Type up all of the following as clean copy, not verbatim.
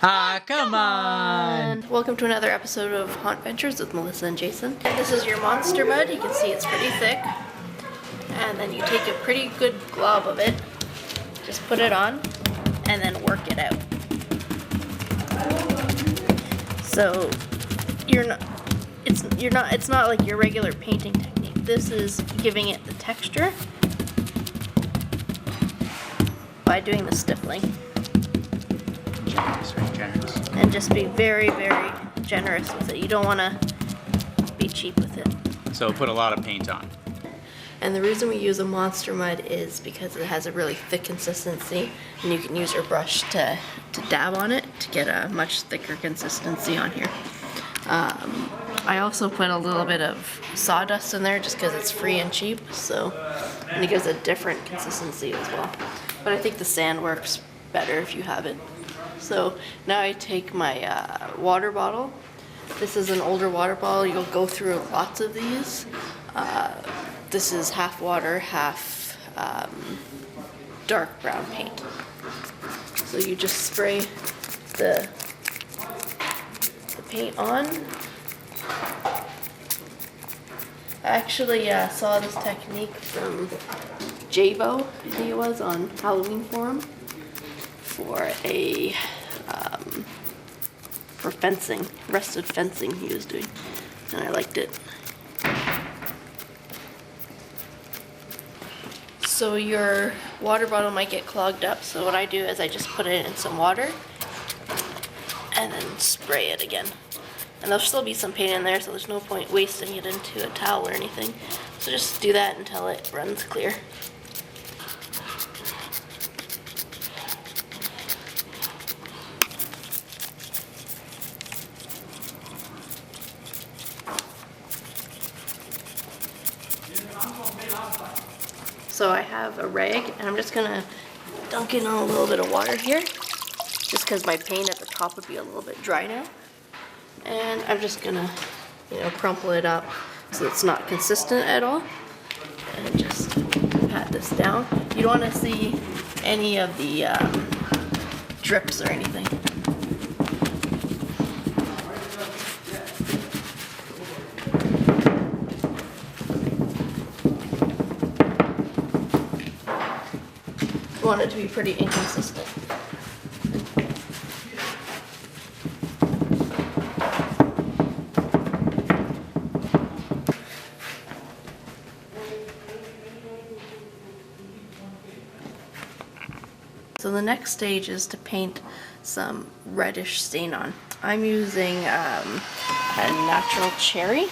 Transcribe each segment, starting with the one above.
Ah, come on! Welcome to another episode of Haunt Ventures with Melissa and Jason. This is your monster mud. You can see it's pretty thick. And then you take a pretty good glob of it, just put it on, and then work it out. So it's not like your regular painting technique. This is giving it the texture by doing the stippling. Generous, very generous. And just be very, very generous with it. You don't want to be cheap with it. So put a lot of paint on. And the reason we use a monster mud is because it has a really thick consistency, and you can use your brush to dab on it to get a much thicker consistency on here. I also put a little bit of sawdust in there just because it's free and cheap, and it gives a different consistency as well. But I think the sand works better if you have it. So now I take my water bottle. This is an older water bottle. You'll go through lots of these. This is half water, half dark brown paint. So you just spray the paint on. I actually saw this technique from Jabo, I think it was, on Halloween Forum for fencing, rusted fencing he was doing, and I liked it. So your water bottle might get clogged up, so what I do is I just put it in some water and then spray it again. And there'll still be some paint in there, so there's no point wasting it into a towel or anything. So just do that until it runs clear. So I have a rag, and I'm just gonna dunk in a little bit of water here, just because my paint at the top would be a little bit dry now. And I'm just gonna, crumple it up so it's not consistent at all, and just pat this down. You don't want to see any of the drips or anything. You want it to be pretty inconsistent. So the next stage is to paint some reddish stain on. I'm using a natural cherry.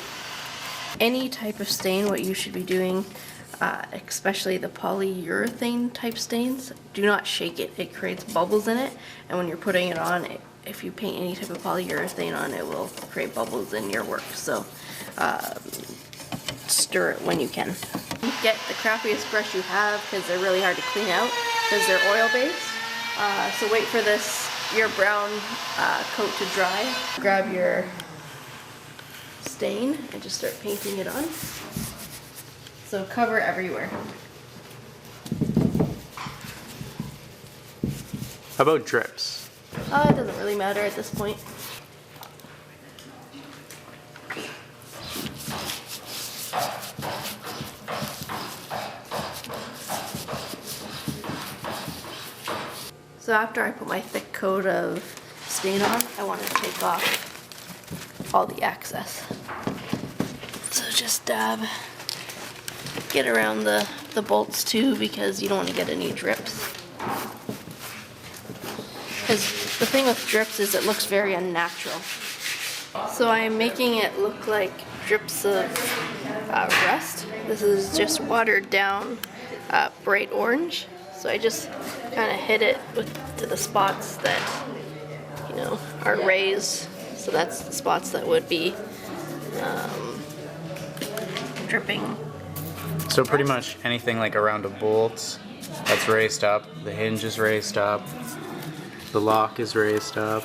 Any type of stain, what you should be doing, especially the polyurethane type stains, do not shake it. It creates bubbles in it, and when you're putting it on, if you paint any type of polyurethane on, it will create bubbles in your work. So stir it when you can. Get the crappiest brush you have, because they're really hard to clean out because they're oil based. So wait for your brown coat to dry. Grab your stain and just start painting it on. So cover everywhere. How about drips? It doesn't really matter at this point. So after I put my thick coat of stain on, I want to take off all the excess. So just dab. Get around the bolts too, because you don't want to get any drips. Because the thing with drips is it looks very unnatural. So I'm making it look like drips of rust. This is just watered down bright orange. So I just kind of hit it to the spots that, are raised. So that's the spots that would be dripping. So pretty much anything like around a bolt that's raised up, the hinge is raised up, the lock is raised up.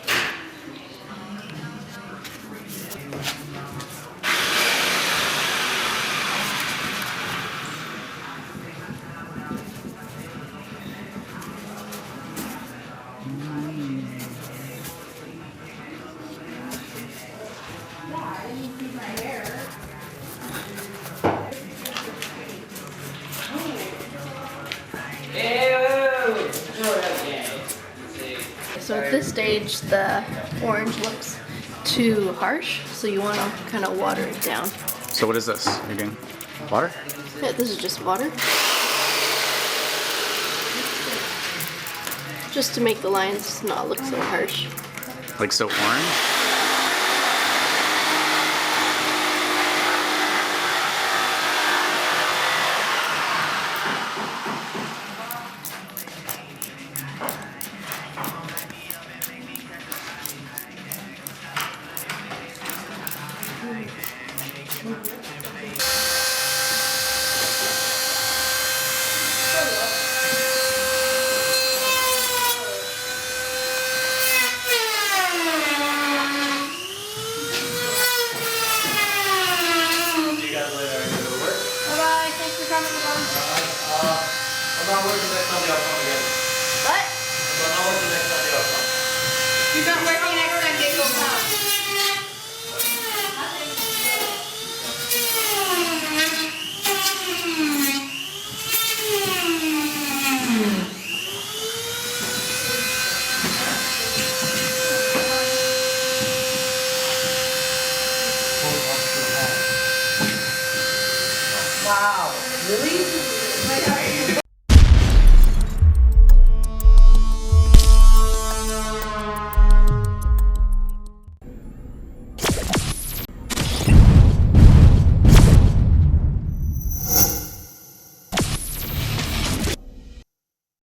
this stage, the orange looks too harsh, so you want to kind of water it down. So what is this? You're doing water? Yeah, this is just water. Just to make the lines not look so harsh. Like so orange? Bye-bye, thanks for coming along. I'm not working next Sunday, I'll come again. What? I'm not working next Sunday, I'll come. You're not working next Sunday, go home. Wow, really?